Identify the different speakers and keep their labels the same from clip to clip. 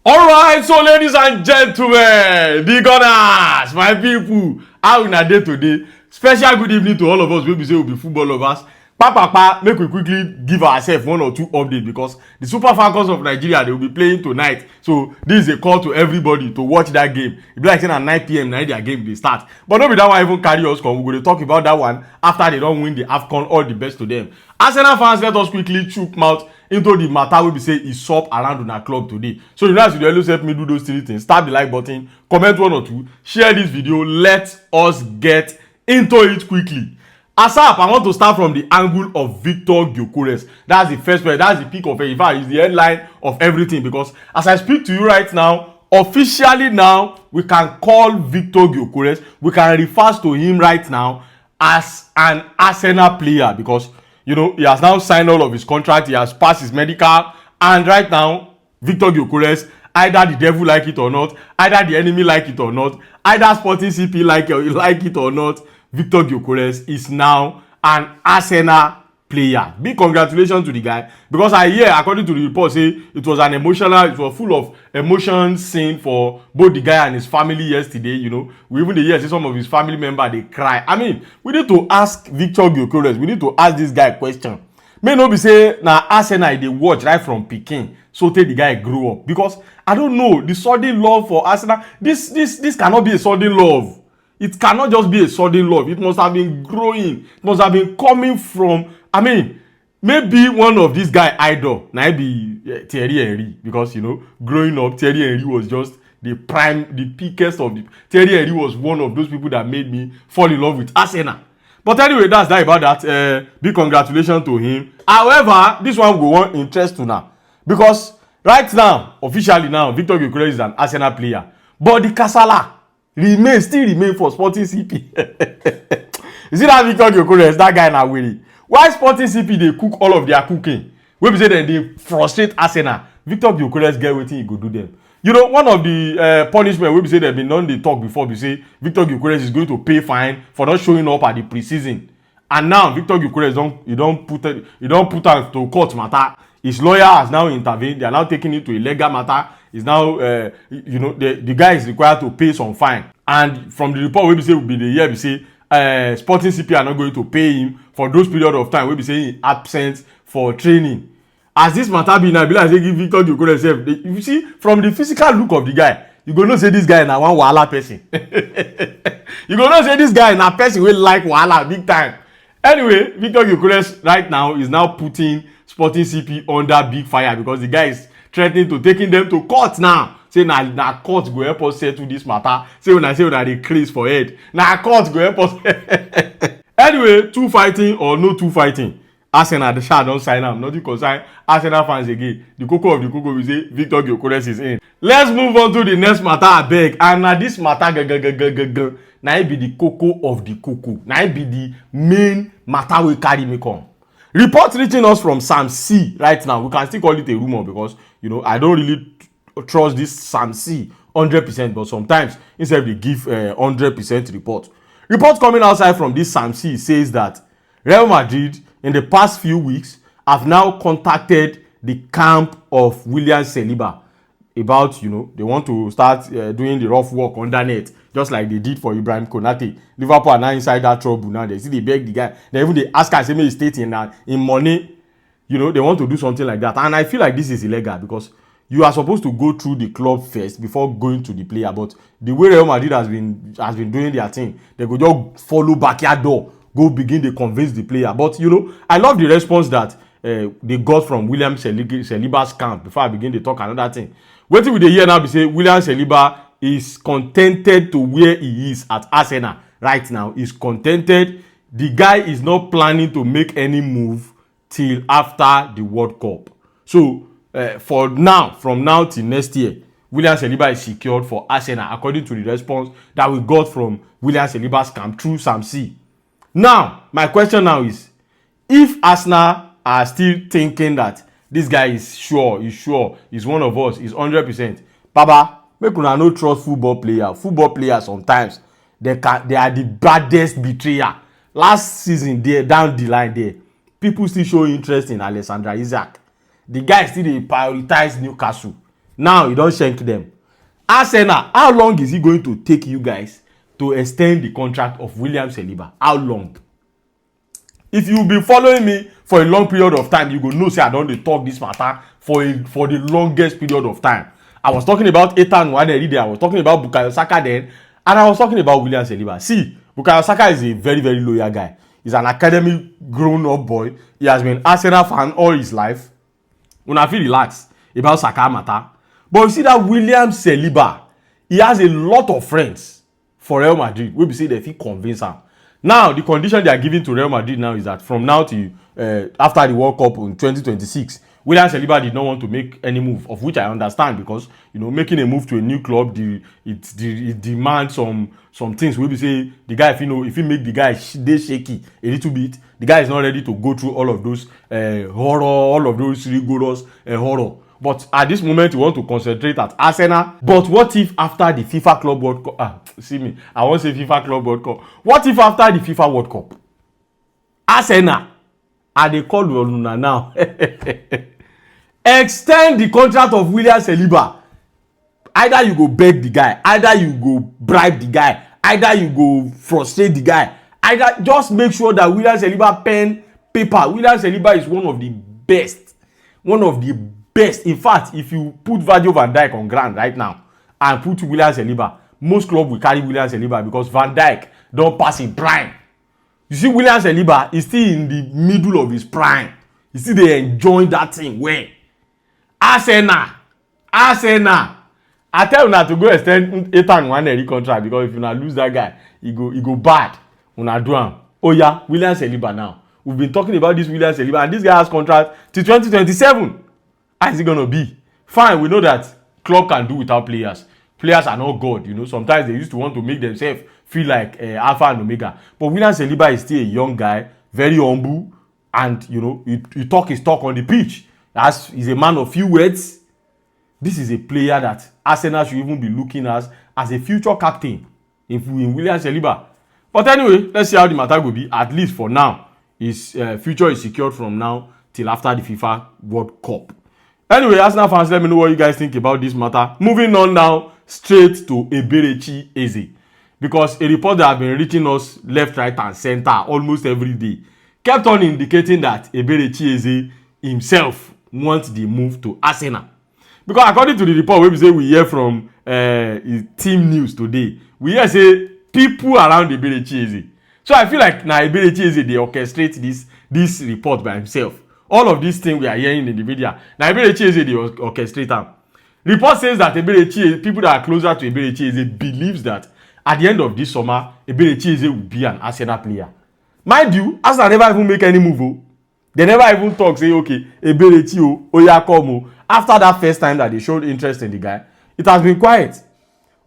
Speaker 1: Alright, so ladies and gentlemen, the Gunners, my people, how una dey today? Special good evening to all of us wey be say we be football lovers. Make we quickly give ourselves one or two updates because the Super Falcons of Nigeria, they will be playing tonight. So this is a call to everybody to watch that game. E be like saying at 9 p.m. na their game dey start. But no be that one even carry us come. We go dey talk about that one after they don win the AFCON. All the best to them. Arsenal fans, let us quickly chook mouth into the matter wey be say e sup around una club today. So you know as you dey always help me do those three things, tap the like button, comment one or two, share this video. Let us get into it quickly. ASAP, I want to start from the angle of Victor Gyökeres. That's the first one. That's the peak of it. In fact, it's the headline of everything because as I speak to you right now, officially now, we can call Victor Gyökeres. We can refer to him right now as an Arsenal player because, you know, he has now signed all of his contract. He has passed his medical. And right now, Victor Gyökeres, either the devil like it or not, either the enemy like it or not, either Sporting CP like it or not, Victor Gyökeres is now an Arsenal player. Big congratulations to the guy because I hear, according to the report, say it was full of emotion scene for both the guy and his family yesterday. You know, we even hear say some of his family members they cry. I mean, we need to ask Victor Gyökeres. We need to ask this guy a question. May not be say now Arsenal they watch right from Peking, so tell the guy grow up because I don't know the sudden love for Arsenal. This cannot be a sudden love. It cannot just be a sudden love. It must have been growing. It must have been coming from, I mean, maybe one of this guy idol. Now be Thierry Henry. Because, you know, growing up, Thierry Henry was just the peakest of the... Thierry Henry was one of those people that made me fall in love with Arsenal. But anyway, that's that about that. Big congratulations to him. However, this one will want interest to now. Because right now, officially now, Victor Gyökeres is an Arsenal player. But the Kasala still remain for Sporting CP. You see that Victor Gyökeres, that guy na weary. Why Sporting CP they cook all of their cooking? We be say that they frustrate Arsenal. Victor Gyökeres get wetin he go do them. You know, one of the punishment we be say they been done they talk before. We say Victor Gyökeres is going to pay fine for not showing up at the preseason. And now Victor Gyökeres don't put out to court matter. His lawyer has now intervened. They are now taking it to a legal matter. Is now, you know, the guy is required to pay some fine. And from the report, we say will be the year we say Sporting CP are not going to pay him for those period of time. We be saying absent for training. As this matter be now, be like say give Victor Gyökeres self. You see from the physical look of the guy, you go know say this guy na one wahala person. You go know say this guy na person wey like wahala big time. Anyway, Victor Gyökeres right now is now putting Sporting CP under big fire because the guy is threatening to taking them to court now. Say na court go help us settle this matter. Say when they craze for head. Na court go help us. Anyway, two fighting or no two fighting. Arsenal the shah don't sign up. Nothing concern Arsenal fans again. The cocoa of the cocoa we say Victor Gyökeres is in. Let's move on to the next matter, I beg. And now this matter now it be the cocoa of the cocoa. Now it be the main matter we carry me come. Reports reaching us from Sam C right now. We can still call it a rumor because, you know, I don't really trust this Sam C 100%. But sometimes, instead they give 100% report. Report coming outside from this Sam C says that Real Madrid, in the past few weeks, have now contacted the camp of William Saliba about, you know, they want to start doing the rough work on that net, just like they did for Ibrahim Konate. Liverpool are now inside that trouble now. They see they beg the guy. They ask us, say, state in money. You know, they want to do something like that. And I feel like this is illegal because you are supposed to go through the club first before going to the player. But the way Real Madrid has been doing their thing, they go just follow backyard door, go begin to convince the player. But, you know, I love the response that they got from William Saliba's camp before I begin to talk another thing. What we dey hear now be say William Saliba is contented to where he is at Arsenal right now. He's contented. The guy is not planning to make any move till after the World Cup. So for now, from now till next year, William Saliba is secured for Arsenal according to the response that we got from William Saliba's camp through Sam C. Now, my question now is, if Arsenal are still thinking that this guy is sure, he's one of us, he's 100%. Baba, make una no trust football player. Football players sometimes, they are the baddest betrayer. Last season, there down the line there, people still show interest in Alexander Isak. The guy still dey prioritize Newcastle. Now you don't shank them. Arsenal, how long is it going to take you guys to extend the contract of William Saliba? How long? If you be following me for a long period of time, you go know say I don dey talk this matter for the longest period of time. I was talking about Ethan Nwaneri then, I was talking about Bukayo Saka then, and I was talking about William Saliba. See, Bukayo Saka is a very, very loyal guy. He's an academy grown-up boy. He has been Arsenal fan all his life. Una feel relaxed about Saka matter. But you see that William Saliba, he has a lot of friends for Real Madrid. We be say they fit convince am. Now, the condition they are giving to Real Madrid now is that from now to after the World Cup in 2026, William Saliba did not want to make any move, of which I understand because, you know, making a move to a new club, it demands some things. We be say the guy, if he make the guy dey shaky a little bit, the guy is not ready to go through all of those horror, all of those rigorous horror. But at this moment, we want to concentrate at Arsenal. But what if after the FIFA Club World Cup? See me, I won't say FIFA Club World Cup. What if after the FIFA World Cup, Arsenal, and they call Luna now, extend the contract of William Saliba? Either you go beg the guy, either you go bribe the guy, either you go frustrate the guy, either just make sure that William Saliba pen paper. William Saliba is one of the best. One of the best. In fact, if you put Virgil van Dijk on ground right now and put William Saliba, most clubs will carry William Saliba because Van Dijk don't pass in prime. You see, William Saliba is still in the middle of his prime. You see, they enjoying that thing. Where? Arsenal. I tell una to go extend Ethan Nwaneri contract because if you not lose that guy, he go bad. Una do am. Oh yeah, William Saliba now. We've been talking about this William Saliba, and this guy has contract till 2027. How is it gonna be? Fine, we know that club can do without players. Players are not God, you know. Sometimes they used to want to make themselves feel like Alpha and Omega. But William Saliba is still a young guy, very humble, and you know, he talk his talk on the pitch. He's a man of few words. This is a player that Arsenal should even be looking as a future captain in William Saliba. But anyway, let's see how the matter will be. At least for now, his future is secured from now till after the FIFA World Cup. Anyway, Arsenal fans, let me know what you guys think about this matter. Moving on now, straight to Eberechi Eze. Because a report that has been reaching us left, right, and center almost every day kept on indicating that Eberechi Eze himself wants the move to Arsenal. Because according to the report we hear from team news today, we hear say people around Eberechi Eze. So I feel like now Eberechi Eze, they orchestrate this report by himself. All of these things we are hearing in the media, now Eberechi Eze, they orchestrate them. Report says that people that are closer to Eberechi Eze believes that at the end of this summer, Eberechi Eze will be an Arsenal player. Mind you, Arsenal never even make any move. Oh. They never even talk, say, okay, Eberechi, Oya come. After that first time that they showed interest in the guy, it has been quiet.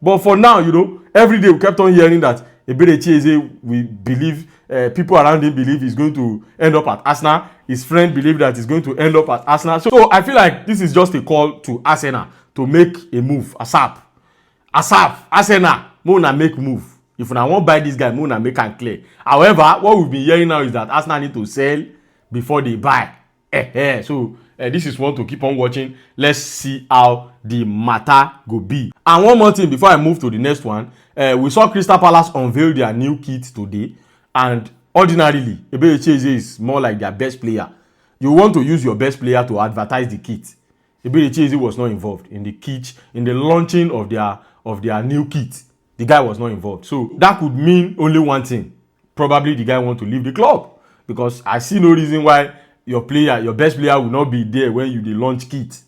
Speaker 1: But for now, you know, every day we kept on hearing that Eberechi Eze, we believe, people around him believe he's going to end up at Arsenal. His friend believe that he's going to end up at Arsenal. So I feel like this is just a call to Arsenal to make a move. ASAP, Arsenal, Mona make move. If I won't buy this guy, Mona make am clear. However, what we've been hearing now is that Arsenal need to sell before they buy. So this is one to keep on watching. Let's see how the matter go be. And one more thing before I move to the next one. We saw Crystal Palace unveil their new kit today. And ordinarily, Eberechi Eze is more like their best player. You want to use your best player to advertise the kit. Eberechi Eze was not involved in the kit, in the launching of their new kit. The guy was not involved. So that could mean only one thing. Probably the guy want to leave the club. Because I see no reason why your best player will not be there when you launch kit.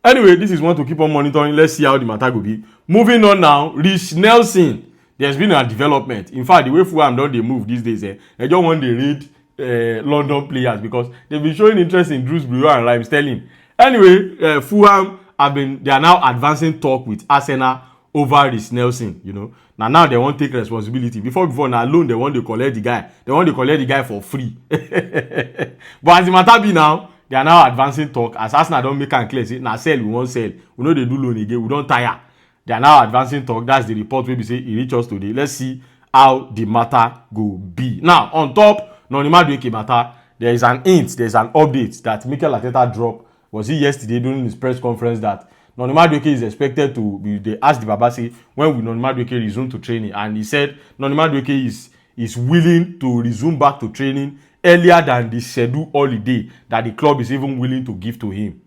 Speaker 1: Anyway, this is one to keep on monitoring. Let's see how the matter will be. Moving on now, Reece Nelson. There's been a development. In fact, the way Fulham don't they move these days, they just want to read London players because they've been showing interest in Drewsbury and Raheem Sterling. Anyway, Fulham they are now advancing talk with Arsenal over Reece Nelson. You know, now they won't take responsibility. Before now alone they want to collect the guy. They want to collect the guy for free. But as the matter be now, they are now advancing talk. As Arsenal don't make am clear, say now sell we won't sell. We know they do loan again. We don't tire. They are now advancing talk. That's the report we say he reach us today. Let's see how the matter go be. Now on top, Nonima Gyökeres matter. There is an update that Mikel Arteta dropped. Was it yesterday during his press conference that Noni Madueke is expected to be. They asked the Baba say when will Noni Madueke resume to training, and he said Noni Madueke is willing to resume back to training earlier than the scheduled holiday that the club is even willing to give to him.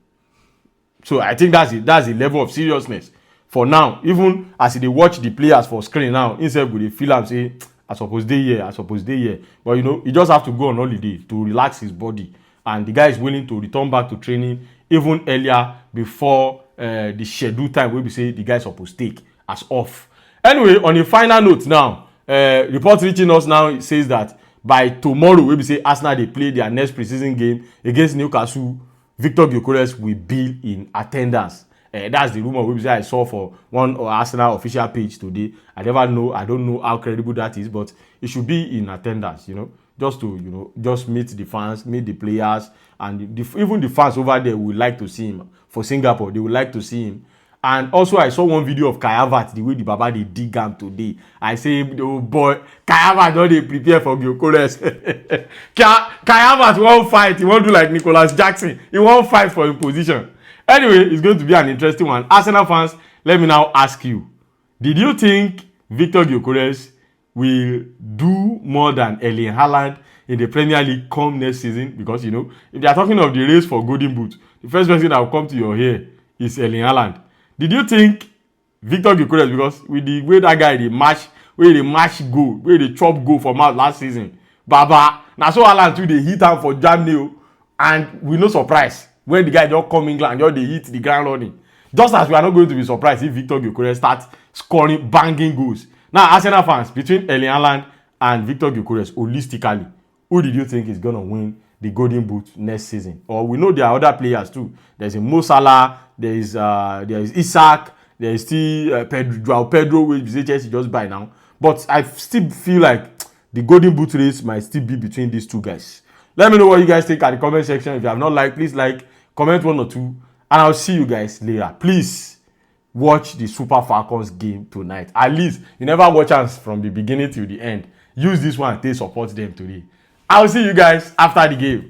Speaker 1: So I think that's the level of seriousness for now. Even as they watch the players for screen now, instead go dey feel am say I suppose dey here. But you know, he just have to go on holiday to relax his body, and the guy is willing to return back to training even earlier before the scheduled time wey be say the guy suppose take as off. Anyway, on a final note now, report reaching us now says that by tomorrow wey be say Arsenal dey play their next preseason game against Newcastle, Victor Gyökeres will be in attendance. That's the rumor wey be say I saw for one Arsenal official page today. I don't know how credible that is, but it should be in attendance, you know, just to, just meet the fans, meet the players, and even the fans over there would like to see him. For Singapore, they would like to see him. And also, I saw one video of Kai Havertz, the way the Baba they dig am today. I say, oh boy, Kai Havertz don dey prepare for Gyökeres. Kai Havertz won't fight. He won't do like Nicholas Jackson. He won't fight for his position. Anyway, it's going to be an interesting one. Arsenal fans, let me now ask you. Did you think Victor Gyökeres will do more than Erling Haaland in the Premier League come next season? Because, you know, if they are talking of the race for Golden Boot, the first person that will come to your ear is Erling Haaland. Did you think Victor Gyökeres, because with the way that guy dey match goal, where they chop goal for mouth last season, Baba, na so Haaland too dey hit am for Germany, and we no surprise when the guy just come England, just dey hit the ground running. Just as we are not going to be surprised if Victor Gyökeres starts scoring banging goals. Now, Arsenal fans, between Erling Haaland and Victor Gyökeres, holistically, who did you think is gonna win the Golden Boot next season? Or we know there are other players too. There's a Mo Salah, there is Isaac, there is still Pedro, which Chelsea just buy now. But I still feel like the Golden Boot race might still be between these two guys. Let me know what you guys think at the comment section. If you have not liked, please like, comment 1 or 2, and I'll see you guys later. Please watch the Super Falcons game tonight. At least you never watch us from the beginning till the end. Use this one to support them today. I'll see you guys after the game.